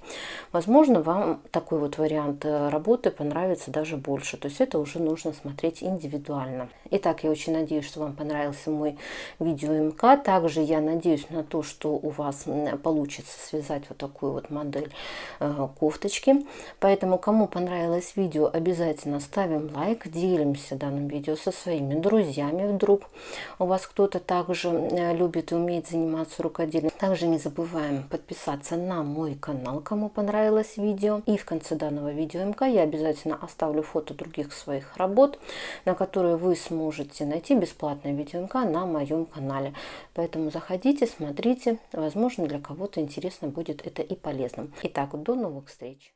Возможно, вам такой вот вариант работы понравится даже больше. То есть это уже нужно смотреть индивидуально. Итак, я очень надеюсь, что вам понравился мой видео МК. Также я надеюсь на то, что у вас получится связать вот такую вот модель кофточки. Поэтому, кому понравилось видео, обязательно ставим лайк, делимся данным видео со своими друзьями, вдруг у вас кто-то также любит и умеет заниматься рукоделием. Также не забываем подписаться на мой канал, кому понравилось видео. И в конце данного видео МК я обязательно оставлю фото других своих работ, на которые вы сможете найти бесплатное видео МК на моем канале. Поэтому заходите, смотрите, возможно, для кого-то интересно будет это и полезным. Итак, до новых встреч!